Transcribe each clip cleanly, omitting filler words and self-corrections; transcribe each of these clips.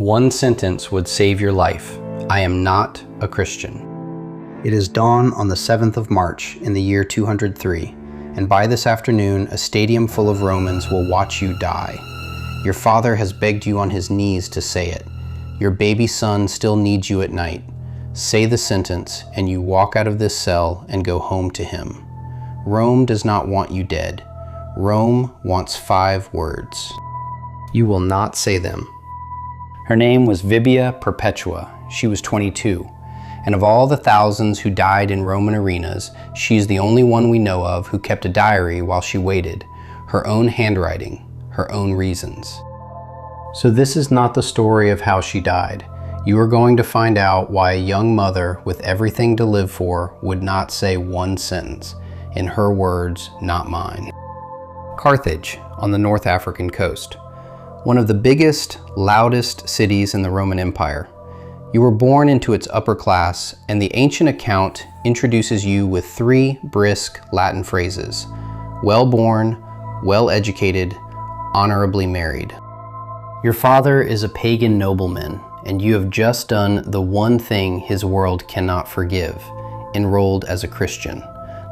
One sentence would save your life. I am not a Christian. It is dawn on the 7th of March in the year 203, and by this afternoon a stadium full of Romans will watch you die. Your father has begged you on his knees to say it. Your baby son still needs you at night. Say the sentence, and you walk out of this cell and go home to him. Rome does not want you dead. Rome wants 5 words. You will not say them. Her name was Saint Perpetua. She was 22. And of all the thousands who died in Roman arenas, she is the only one we know of who kept a diary while she waited, her own handwriting, her own reasons. So this is not the story of how she died. You are going to find out why a young mother with everything to live for would not say one sentence. In her words, not mine. Carthage, on the North African coast. One of the biggest, loudest cities in the Roman Empire. You were born into its upper class, and the ancient account introduces you with 3 brisk Latin phrases: well-born, well-educated, honorably married. Your father is a pagan nobleman, and you have just done the one thing his world cannot forgive: enrolled as a Christian.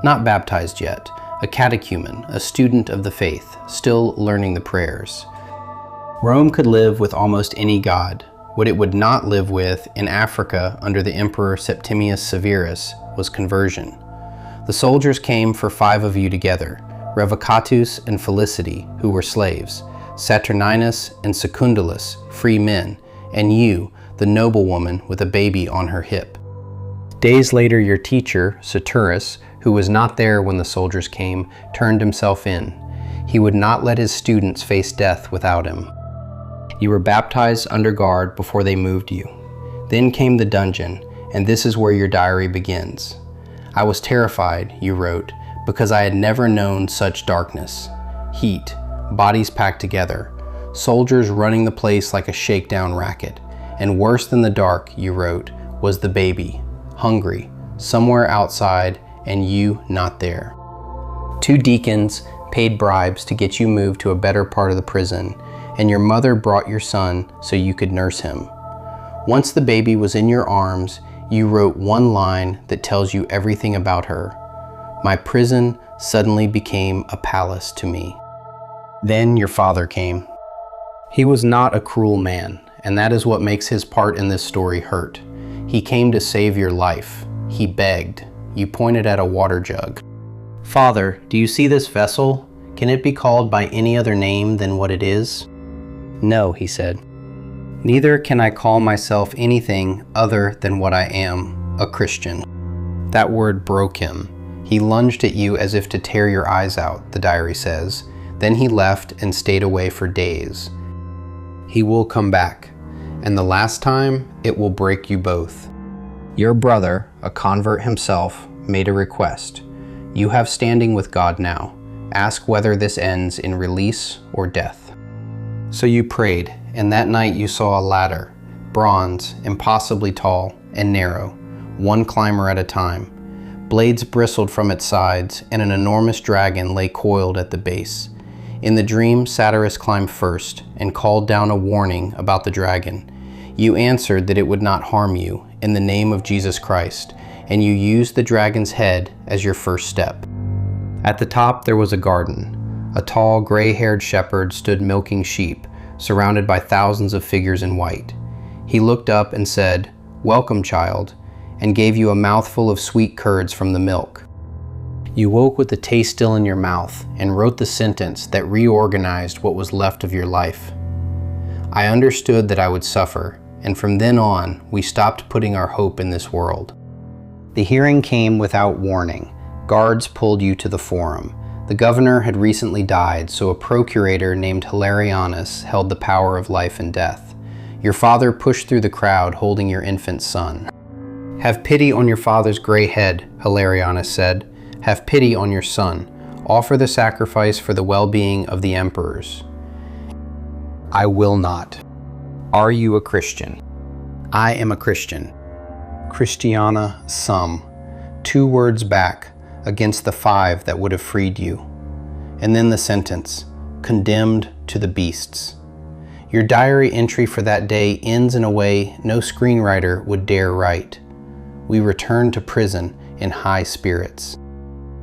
Not baptized yet, a catechumen, a student of the faith, still learning the prayers. Rome could live with almost any god. What it would not live with in Africa under the Emperor Septimius Severus was conversion. The soldiers came for 5 of you together, Dinocrates and Felicity, who were slaves, Saturninus and Secundulus, free men, and you, the noblewoman with a baby on her hip. Days later, your teacher, Saturus, who was not there when the soldiers came, turned himself in. He would not let his students face death without him. You were baptized under guard before they moved you. Then came the dungeon, and this is where your diary begins. I was terrified, you wrote, because I had never known such darkness. Heat, bodies packed together, soldiers running the place like a shakedown racket. And worse than the dark, you wrote, was the baby, hungry, somewhere outside, and you not there. 2 deacons paid bribes to get you moved to a better part of the prison, and your mother brought your son so you could nurse him. Once the baby was in your arms, you wrote one line that tells you everything about her. My prison suddenly became a palace to me. Then your father came. He was not a cruel man, and that is what makes his part in this story hurt. He came to save your life. He begged. You pointed at a water jug. Father, do you see this vessel? Can it be called by any other name than what it is? No, he said. Neither can I call myself anything other than what I am, a Christian. That word broke him. He lunged at you as if to tear your eyes out, the diary says. Then he left and stayed away for days. He will come back, and the last time, it will break you both. Your brother, a convert himself, made a request. You have standing with God now. Ask whether this ends in release or death. So you prayed, and that night you saw a ladder, bronze, impossibly tall and narrow, 1 climber at a time. Blades bristled from its sides, and an enormous dragon lay coiled at the base. In the dream, Saturus climbed first and called down a warning about the dragon. You answered that it would not harm you, in the name of Jesus Christ, and you used the dragon's head as your first step. At the top there was a garden. A tall, gray-haired shepherd stood milking sheep, surrounded by thousands of figures in white. He looked up and said, "Welcome, child," and gave you a mouthful of sweet curds from the milk. You woke with the taste still in your mouth and wrote the sentence that reorganized what was left of your life. I understood that I would suffer, and from then on, we stopped putting our hope in this world. The hearing came without warning. Guards pulled you to the forum. The governor had recently died, so a procurator named Hilarianus held the power of life and death. Your father pushed through the crowd holding your infant son. Have pity on your father's gray head, Hilarianus said. Have pity on your son. Offer the sacrifice for the well-being of the emperors. I will not. Are you a Christian? I am a Christian. Christiana sum. 2 words back, against the 5 that would have freed you. And then the sentence, condemned to the beasts. Your diary entry for that day ends in a way no screenwriter would dare write. We returned to prison in high spirits.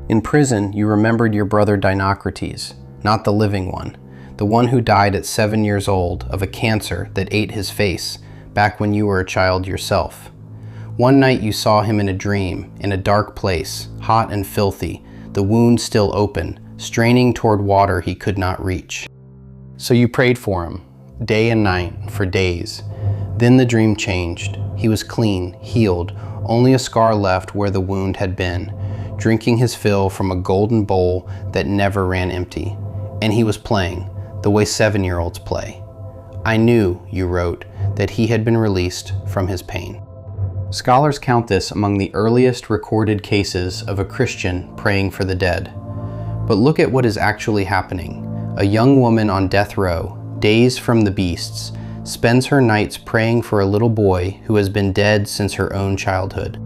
In prison, you remembered your brother Dinocrates, not the living one, the one who died at 7 years old of a cancer that ate his face back when you were a child yourself. One night you saw him in a dream, in a dark place, hot and filthy, the wound still open, straining toward water he could not reach. So you prayed for him, day and night, for days. Then the dream changed. He was clean, healed, only a scar left where the wound had been, drinking his fill from a golden bowl that never ran empty. And he was playing, the way 7-year-olds play. I knew, you wrote, that he had been released from his pain. Scholars count this among the earliest recorded cases of a Christian praying for the dead. But look at what is actually happening. A young woman on death row, days from the beasts, spends her nights praying for a little boy who has been dead since her own childhood.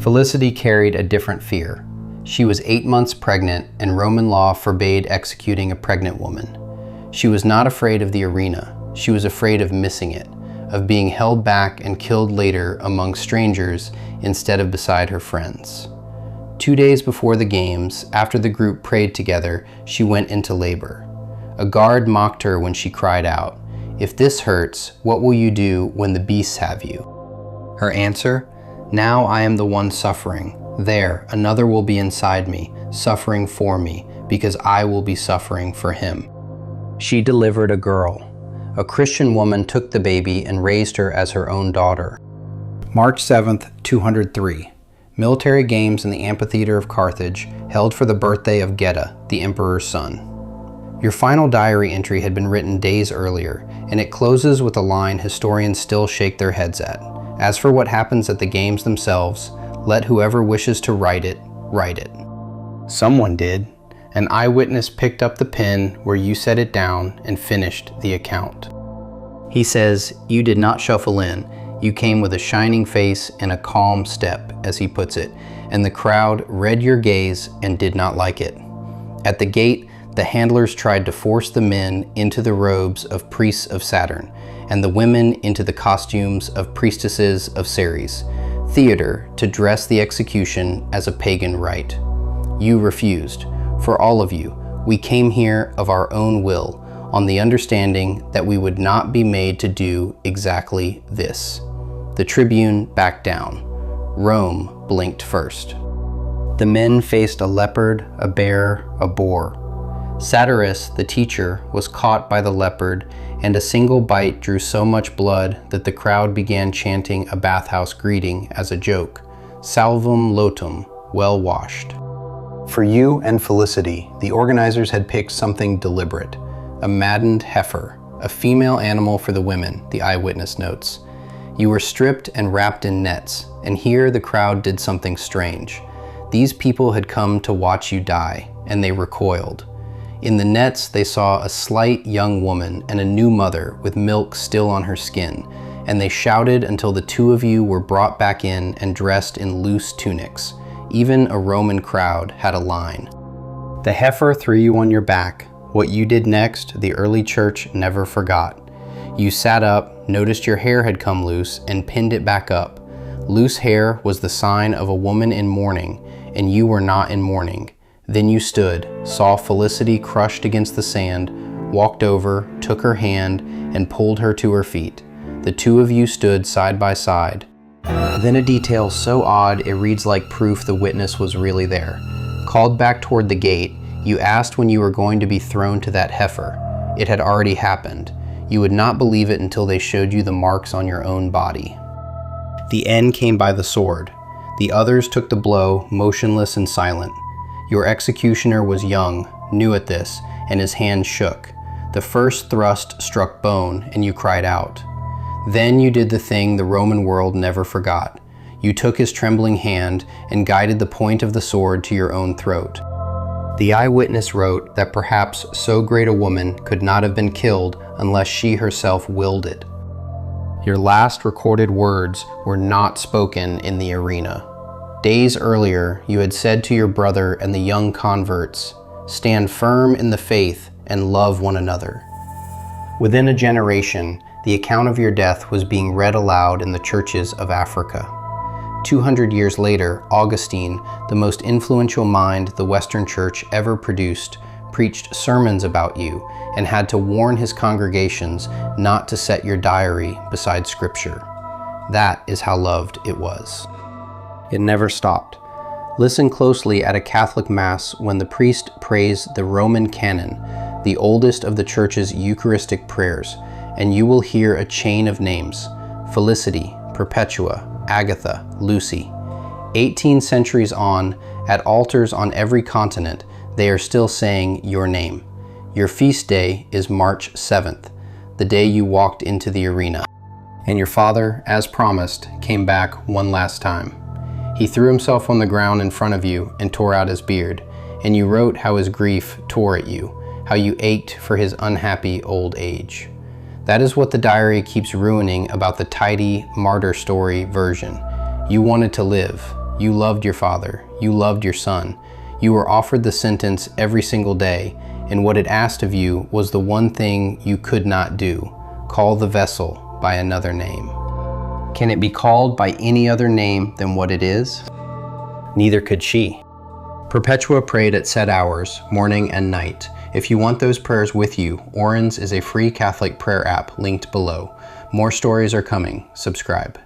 Felicity carried a different fear. She was 8 months pregnant, and Roman law forbade executing a pregnant woman. She was not afraid of the arena. She was afraid of missing it, of being held back and killed later among strangers instead of beside her friends. 2 days before the games, after the group prayed together, she went into labor. A guard mocked her when she cried out, "If this hurts, what will you do when the beasts have you?" Her answer, "Now I am the one suffering. There, another will be inside me, suffering for me, because I will be suffering for him." She delivered a girl. A Christian woman took the baby and raised her as her own daughter. March 7th, 203. Military games in the amphitheater of Carthage, held for the birthday of Geta, the emperor's son. Your final diary entry had been written days earlier, and it closes with a line historians still shake their heads at. As for what happens at the games themselves, let whoever wishes to write it, write it. Someone did. An eyewitness picked up the pen where you set it down and finished the account. He says, "You did not shuffle in. You came with a shining face and a calm step," as he puts it, and the crowd read your gaze and did not like it. At the gate, the handlers tried to force the men into the robes of priests of Saturn, and the women into the costumes of priestesses of Ceres, theater to dress the execution as a pagan rite. You refused. For all of you, we came here of our own will, on the understanding that we would not be made to do exactly this. The tribune backed down. Rome blinked first. The men faced a leopard, a bear, a boar. Satyrus, the teacher, was caught by the leopard, and a single bite drew so much blood that the crowd began chanting a bathhouse greeting as a joke, "Salvum lotum," well washed. For you and Felicity, the organizers had picked something deliberate, a maddened heifer, a female animal for the women, the eyewitness notes. You were stripped and wrapped in nets, and here the crowd did something strange. These people had come to watch you die, and they recoiled. In the nets, they saw a slight young woman and a new mother with milk still on her skin, and they shouted until the two of you were brought back in and dressed in loose tunics. Even a Roman crowd had a line. The heifer threw you on your back. What you did next, the early church never forgot. You sat up, noticed your hair had come loose, and pinned it back up. Loose hair was the sign of a woman in mourning, and you were not in mourning. Then you stood, saw Felicity crushed against the sand, walked over, took her hand, and pulled her to her feet. The two of you stood side by side. Then a detail so odd it reads like proof the witness was really there. Called back toward the gate, you asked when you were going to be thrown to that heifer. It had already happened. You would not believe it until they showed you the marks on your own body. The end came by the sword. The others took the blow, motionless and silent. Your executioner was young, new at this, and his hand shook. The first thrust struck bone, and you cried out. Then you did the thing the Roman world never forgot. You took his trembling hand and guided the point of the sword to your own throat. The eyewitness wrote that perhaps so great a woman could not have been killed unless she herself willed it. Your last recorded words were not spoken in the arena. Days earlier, you had said to your brother and the young converts, "Stand firm in the faith and love one another." Within a generation, the account of your death was being read aloud in the churches of Africa. 200 years later, Augustine, the most influential mind the Western Church ever produced, preached sermons about you and had to warn his congregations not to set your diary beside Scripture. That is how loved it was. It never stopped. Listen closely at a Catholic Mass when the priest prays the Roman Canon, the oldest of the Church's Eucharistic prayers, and you will hear a chain of names: Felicity, Perpetua, Agatha, Lucy. 18 centuries on, at altars on every continent, they are still saying your name. Your feast day is March 7th, the day you walked into the arena. And your father, as promised, came back one last time. He threw himself on the ground in front of you and tore out his beard, and you wrote how his grief tore at you, how you ached for his unhappy old age. That is what the diary keeps ruining about the tidy martyr story version. You wanted to live. You loved your father. You loved your son. You were offered the sentence every single day, and what it asked of you was the one thing you could not do: call the vessel by another name. Can it be called by any other name than what it is? Neither could she. Perpetua prayed at set hours, morning and night. If you want those prayers with you, Orans is a free Catholic prayer app linked below. More stories are coming. Subscribe.